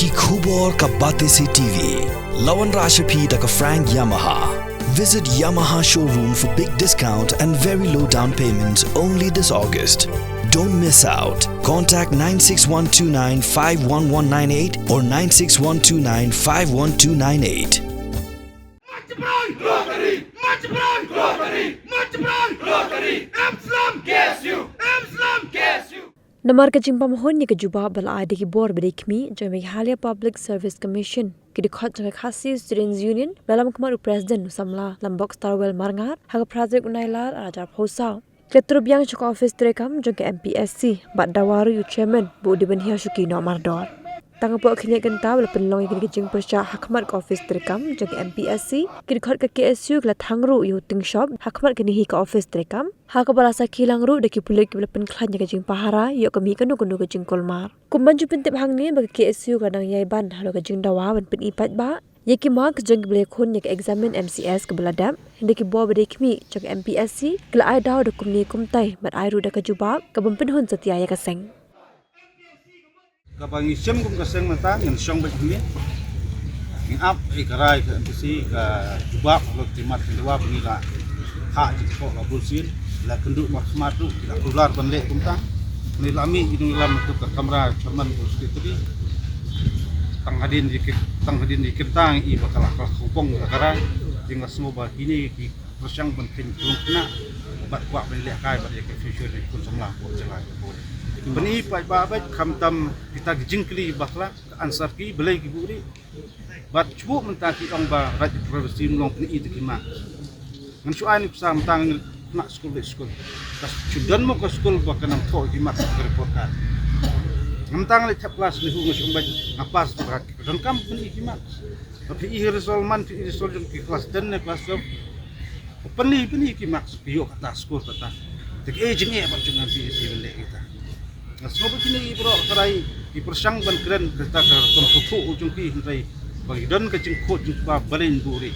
Ki Khubor Ka Bate Se TV, Lawan Rashapi Daka Frank Yamaha. Visit Yamaha showroom for big discount and very low down payments only this August. Don't miss out. Contact 96129 51198 or 96129 51298. Namar ka jingpa mohon ni ka juba bal aide ki bor berikmi jo Meghalaya Public Service Commission ki dikhot jo khasi Students Union dalam kemar president samla lambok starwell marngar haga project unailar ajar phosa ketrup yang chok office terekam jo ke MPSC bat dawaru yu chairman bu diben hia shuki no mardor tang po khine genta bal penlong ki jing persha hakmat ka office terekam jo ke MPSC ki dikhot ka KSU kla thangru yu ting shop hakmat ki ni ka office terekam ha ka balasa kilang ru de ki pulik ki pen khlan ka jing pahara yo ka mi kanu kanu ka jing kolmar kumban ju pintip hang ni ba KSU ka dang yai ban halo ka jing dawa ban pen ipat ba ye ki mark jing ble khon ye ka examine MCS ka beladam hinde ki bo bade khmi jo ka MPSC kla ai daw de kumni kumtai mat ai ru da ka juba ka bam pen hon satia ya ka seng kapag isyam kung kaseng mata ng siyang bagay ng up ay karay ka MPC ka jubak lo timat kedua penila hak jiko ka bulsin la kendu maksmatu tidak keluar banle kumta nilami itu lam itu ke kamera chairman sekretari tang hadin di kentang i bakal kupong karai tinggal semua begini di persyang penting kena bat kuat banle kai bat ke future kun semlah ko jalan beni pai babat khamtam kita jingkli bakla ansar ki belai ki buri bat cubu mentaki ong ba raj privacy long ni itu kima ngan suan sam tang nak school kas chudan mo ka school ba kanam tho ki mak report ka ngam tang le chap class ni hu ngos ba ngapas ba dan kam beni ki mak tapi i resol man fi resol ki class 10 ne class 12 beni ki mak yo kata school kata tek aging e ba chungan fi si bele kita semua begini bro karai di persang ban keren kita ke konfuku ujung pi hentai bagi don ke jengkot jumpa balin buri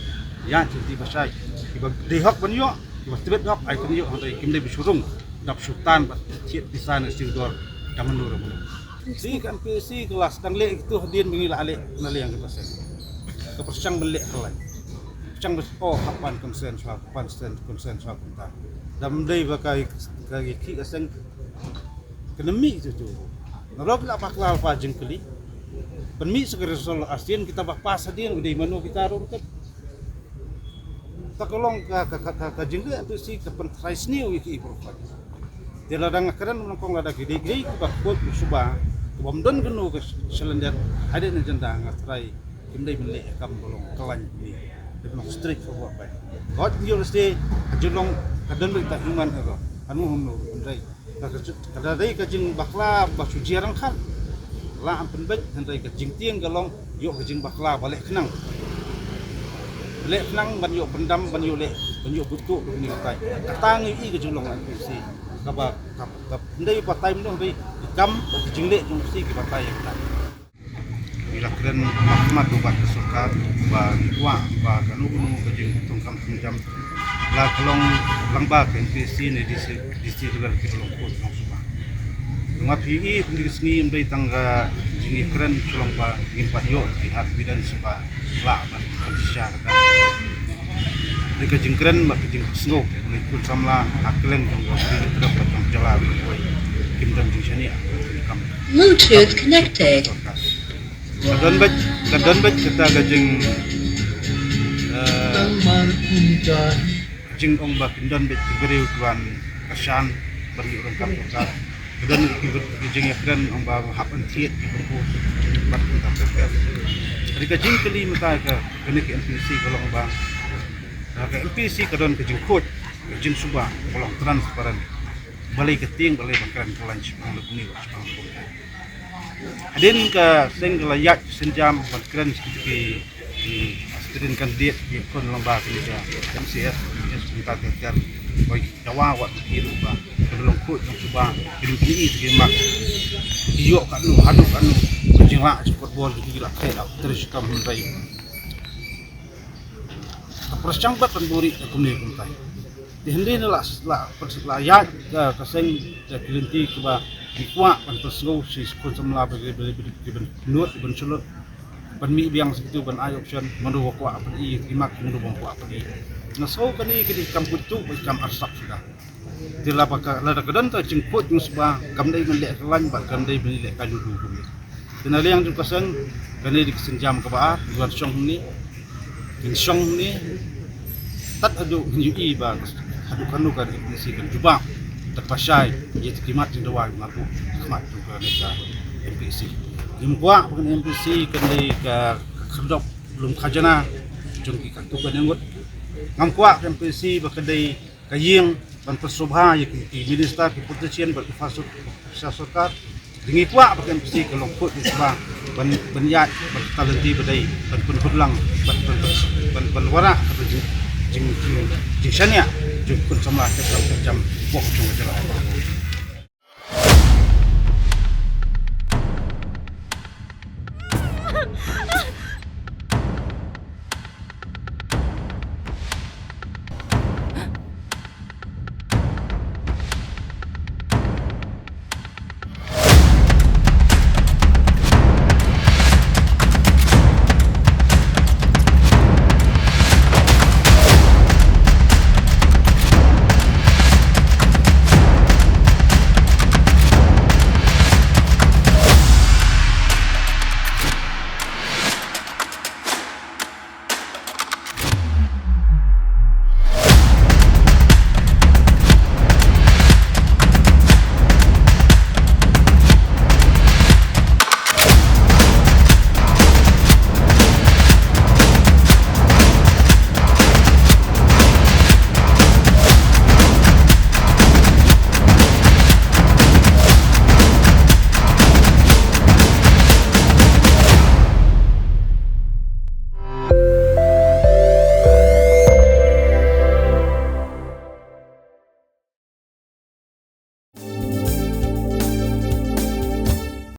ya jadi basai bagi dehok ban yo bagi tibet hok ai kun yo hentai kimde bisurung dap sultan bat ciet pisan sildor kamanur mun si kan PC kelas dang le itu hadin bingila ale nale yang kita sen ke persang belek kelai persang bes oh kapan konsen kita dam dei bakai kaki ki aseng kenemi itu tu. Narok la pakla pa jengkeli. Penmi segera sol asien kita pas adien di manu kita rum ket. Takolong ka jengkeli itu si ke pentrais ni iki profat. Dia ladang keren nongkong lada gede ka kot suba. Bomdon genu ke selender ada ni jendang atrai kimdai mele kam bolong kelan ni. Dia nak strict for apa. God you stay ajulong kadan kita human ero. Anu hunu ndai. Kada dai ka jing bakla ba sujiarang khan la ampen bet hendai ka jing tieng galong yo ka jing bakla balik kenang ban yo pendam ban yo butu ni kai katang i ka julong an si ka ba ka ndai pa time no dai kam ka jing le jung si ki patai ka bila keren makmat ba suka ba tua ba kanu ka jing tongkam jam la kolong langba ke NPC ni di luar ke kolong ko suba ngapi pendiri seni mbai tangga jini keren kolong ba impat yo pihak bidan suba la ban syar ka deka jing keren mak jing snow ni pun samla aklen jong ni terap tang jalan koi kim dan jing sani kam Bluetooth connected kadon bat kita gajing jing ong ba kindan bet geriu tuan kasan beri orang kampung ka dan jing ekran ong ba hapan tiet di bangku bat kita terker dari jing keli mata ka kene ke NPC kalau ong ba ka NPC kadon ke jing kot jing suba kalau transparan balai keting balai bakaran kelan sepuluh ni sepuluh adin ka sing layak senjam bakaran sedikit di student kandidat di kon lomba kerja MCS kita terker bagi jawa wat hidup ba belum kut yang coba hidup ini segemak iyo kanu adu kanu jingla sport ball gila kayak terus kamu hentai persang bat penduri kumni kumtai di hendi la perselayak ka kaseng kelinti ke ba kuat ban persgo si kon samla bagi nuot ban sulut ban mi biang situ ban ai option mandu kuat ban i timak mandu bom kuat ban i ngaso kani kini kamput tu kam arsap sudah tila baka la kadan ta jingkut musba kam dai men lek lan ba kam dai men lek kalu du bumi tenali yang kasan kani di senjam ke ba duan song ni kin song ni tat adu nyui ba adu kanu kan si kan jubak terpasai ia terkimat di dawai mengaku khidmat tu ke negara MPC jumpa dengan MPC kini ke kedok belum khajana jungki kan tu kan ngut ngam kuat MPC berkedai kaying ban persobha ya ki minister ki politician ber fasut syasakat dingi kuat berkan MPC kalau kut di sebab ban yat ber talenti bedai ban penhulang ban wara atau jing syania jung kun sama jam bok jung jalan